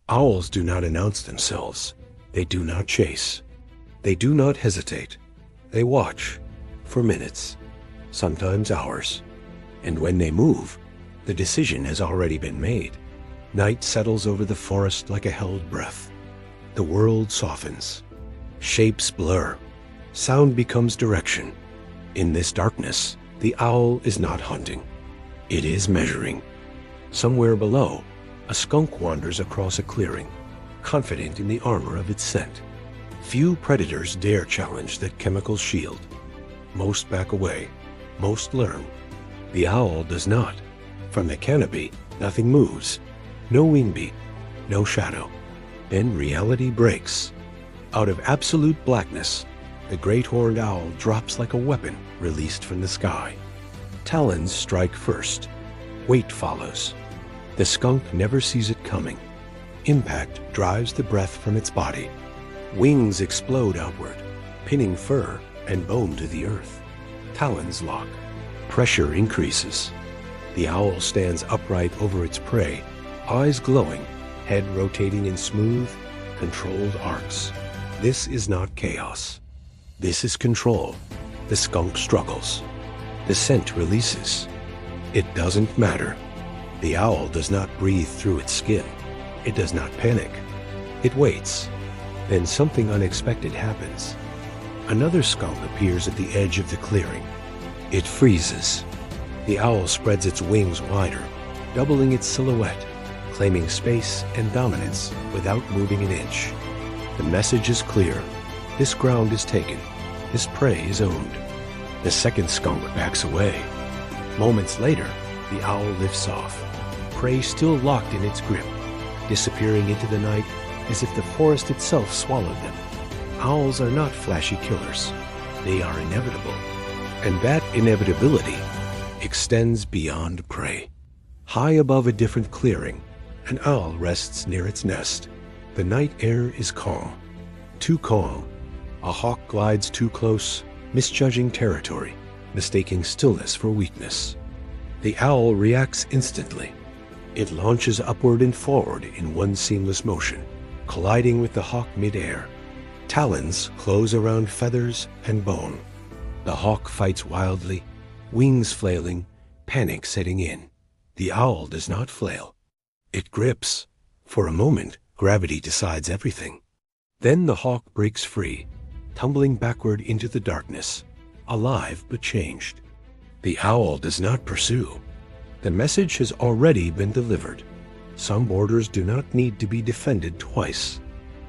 Owls do not announce themselves. They do not chase. They do not hesitate. They watch for minutes, sometimes hours. And when they move, the decision has already been made. Night settles over the forest like a held breath. The world softens. Shapes blur. Sound becomes direction. In this darkness, the owl is not hunting. It is measuring. Somewhere below, a skunk wanders across a clearing, confident in the armor of its scent. Few predators dare challenge that chemical shield. Most back away. Most learn. The owl does not. From the canopy, nothing moves. No wing beat. No shadow. Then reality breaks. Out of absolute blackness, the great horned owl drops like a weapon released from the sky. Talons strike first. Weight follows. The skunk never sees it coming. Impact drives the breath from its body. Wings explode outward, pinning fur and bone to the earth. Talons lock. Pressure increases. The owl stands upright over its prey, eyes glowing, head rotating in smooth, controlled arcs. This is not chaos. This is control. The skunk struggles. The scent releases. It doesn't matter. The owl does not breathe through its skin. It does not panic. It waits. Then something unexpected happens. Another skunk appears at the edge of the clearing. It freezes. The owl spreads its wings wider, doubling its silhouette, claiming space and dominance without moving an inch. The message is clear. This ground is taken. This prey is owned. The second skunk backs away. Moments later, the owl lifts off, prey still locked in its grip, disappearing into the night as if the forest itself swallowed them. Owls are not flashy killers. They are inevitable. And that inevitability extends beyond prey. High above a different clearing, an owl rests near its nest. The night air is calm. Too calm. A hawk glides too close, misjudging territory, mistaking stillness for weakness. The owl reacts instantly. It launches upward and forward in one seamless motion, colliding with the hawk mid-air. Talons close around feathers and bone. The hawk fights wildly, wings flailing, panic setting in. The owl does not flail. It grips. For a moment, gravity decides everything. Then the hawk breaks free, tumbling backward into the darkness, alive but changed. The owl does not pursue. The message has already been delivered. Some borders do not need to be defended twice.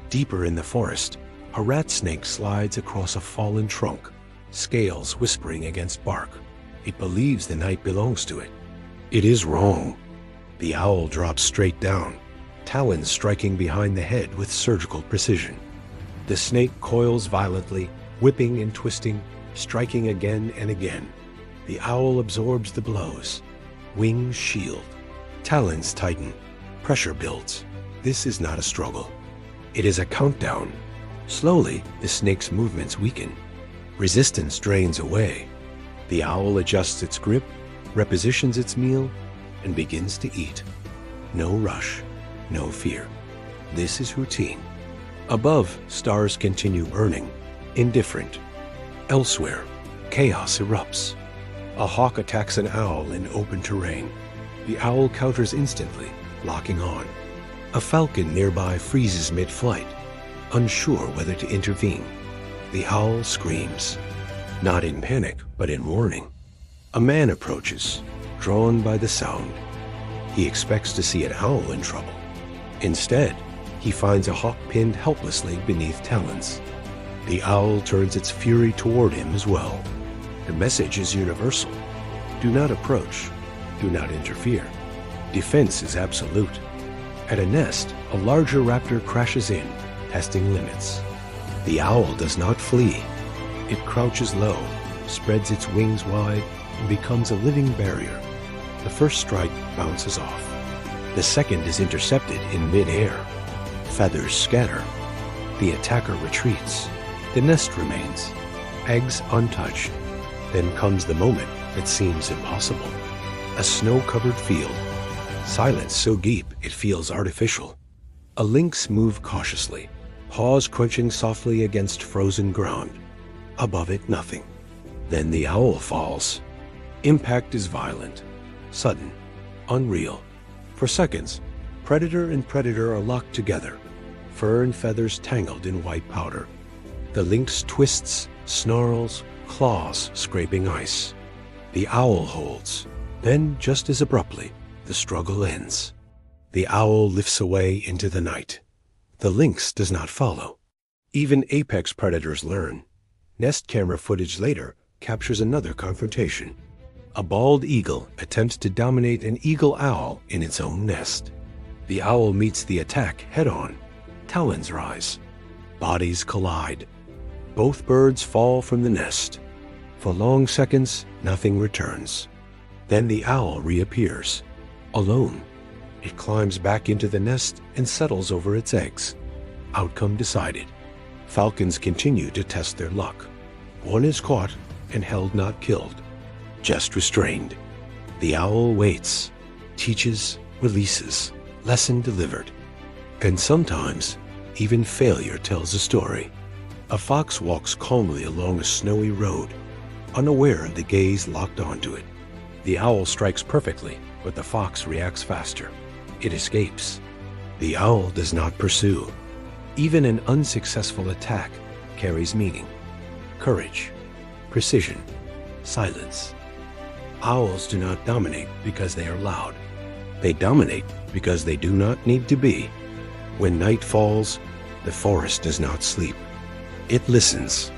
Deeper in the forest, a rat snake slides across a fallen trunk, scales whispering against bark. It believes the night belongs to it. It is wrong. The owl drops straight down, talons striking behind the head with surgical precision. The snake coils violently, whipping and twisting, striking again and again. The owl absorbs the blows. Wings shield. Talons tighten. Pressure builds. This is not a struggle. It is a countdown. Slowly, the snake's movements weaken. Resistance drains away. The owl adjusts its grip, repositions its meal, and begins to eat. No rush, no fear. This is routine. Above, stars continue burning, indifferent. Elsewhere, chaos erupts. A hawk attacks an owl in open terrain. The owl counters instantly, locking on. A falcon nearby freezes mid-flight, unsure whether to intervene. The owl screams, not in panic, but in warning. A man approaches, drawn by the sound. He expects to see an owl in trouble. Instead, he finds a hawk pinned helplessly beneath talons. The owl turns its fury toward him as well. The message is universal. Do not approach. Do not interfere. Defense is absolute. At a nest, a larger raptor crashes in, testing limits. The owl does not flee. It crouches low, spreads its wings wide, and becomes a living barrier. The first strike bounces off. The second is intercepted in mid-air. Feathers scatter. The attacker retreats. The nest remains, eggs untouched. Then comes the moment that seems impossible. A snow-covered field. Silence so deep it feels artificial. A lynx moves cautiously, paws crunching softly against frozen ground. Above it, nothing. Then the owl falls. Impact is violent, sudden, unreal. For seconds, predator and predator are locked together, fur and feathers tangled in white powder. The lynx twists, snarls, claws scraping ice. The owl holds. Then, just as abruptly, the struggle ends. The owl lifts away into the night. The lynx does not follow. Even apex predators learn. Nest camera footage later captures another confrontation. A bald eagle attempts to dominate an eagle owl in its own nest. The owl meets the attack head-on. Talons rise. Bodies collide. Both birds fall from the nest. For long seconds, nothing returns. Then the owl reappears, alone. It climbs back into the nest and settles over its eggs. Outcome decided. Falcons continue to test their luck. One is caught and held not killed, just restrained. The owl waits, teaches, releases, lesson delivered. And sometimes, even failure tells a story. A fox walks calmly along a snowy road, unaware of the gaze locked onto it. The owl strikes perfectly, but the fox reacts faster. It escapes. The owl does not pursue. Even an unsuccessful attack carries meaning, courage, precision, silence. Owls do not dominate because they are loud. They dominate because they do not need to be. When night falls, the forest does not sleep. It listens.